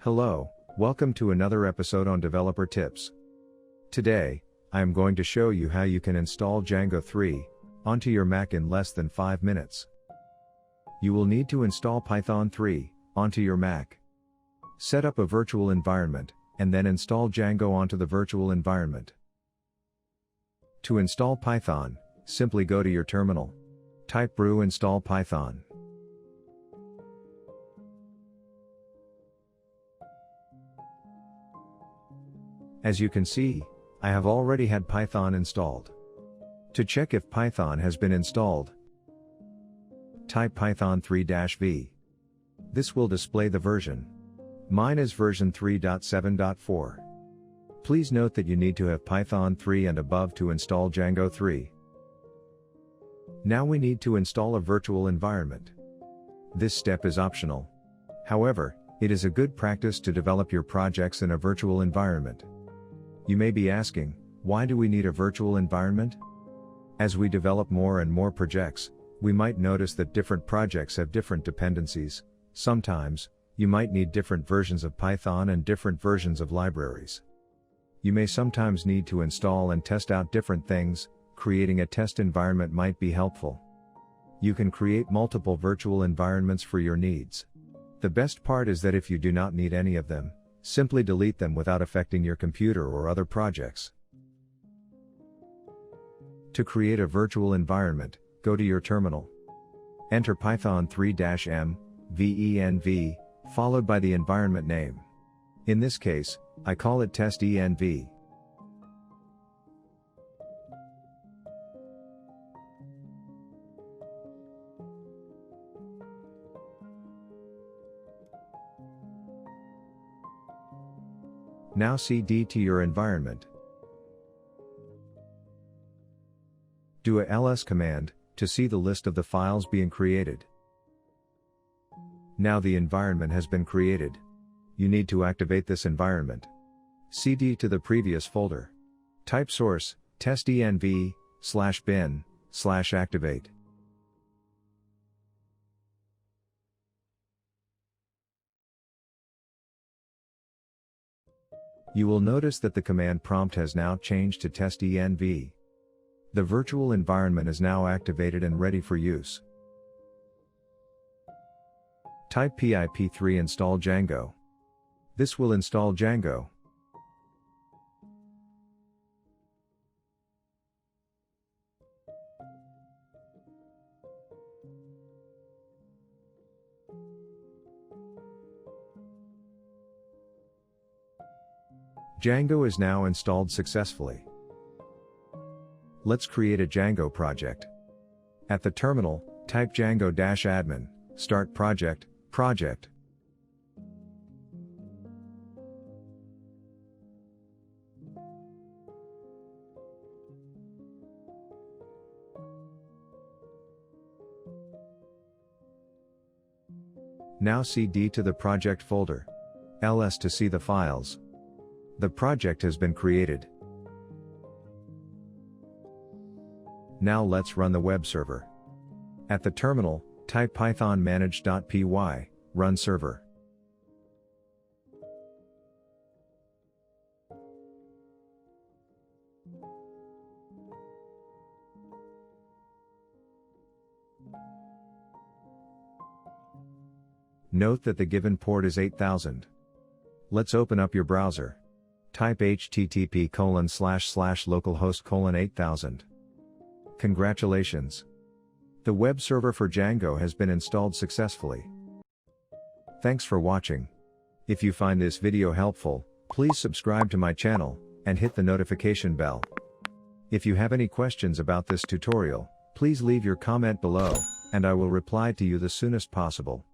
Hello, welcome to another episode on Developer Tips. Today, I am going to show you how you can install Django 3 onto your Mac in less than 5 minutes. You will need to install Python 3 onto your Mac. Set up a virtual environment, and then install Django onto the virtual environment. To install Python, simply go to your terminal. Type brew install Python. As you can see, I have already had Python installed. To check if Python has been installed, type Python 3-v. This will display the version. Mine is version 3.7.4. Please note that you need to have Python 3 and above to install Django 3. Now we need to install a virtual environment. This step is optional. However, it is a good practice to develop your projects in a virtual environment. You may be asking, why do we need a virtual environment? As we develop more and more projects, we might notice that different projects have different dependencies. Sometimes, you might need different versions of Python and different versions of libraries. You may sometimes need to install and test out different things. Creating a test environment might be helpful. You can create multiple virtual environments for your needs. The best part is that if you do not need any of them, simply delete them without affecting your computer or other projects. To create a virtual environment, go to your terminal. Enter Python 3-m, venv, followed by the environment name. In this case, I call it test-env. Now cd to your environment. Do a ls command to see the list of the files being created. Now the environment has been created. You need to activate this environment. Cd to the previous folder. Type source, test-env/bin/activate. You will notice that the command prompt has now changed to test-env. The virtual environment is now activated and ready for use. Type pip3 install Django. This will install Django. Django is now installed successfully. Let's create a Django project. At the terminal, type Django-admin, start project. Now cd to the project folder. ls to see the files. The project has been created. Now let's run the web server. At the terminal, type python manage.py, run server. Note that the given port is 8000. Let's open up your browser. Type http://localhost:8000. Congratulations! The web server for Django has been installed successfully. Thanks for watching. If you find this video helpful, please subscribe to my channel, and hit the notification bell. If you have any questions about this tutorial, please leave your comment below, and I will reply to you the soonest possible.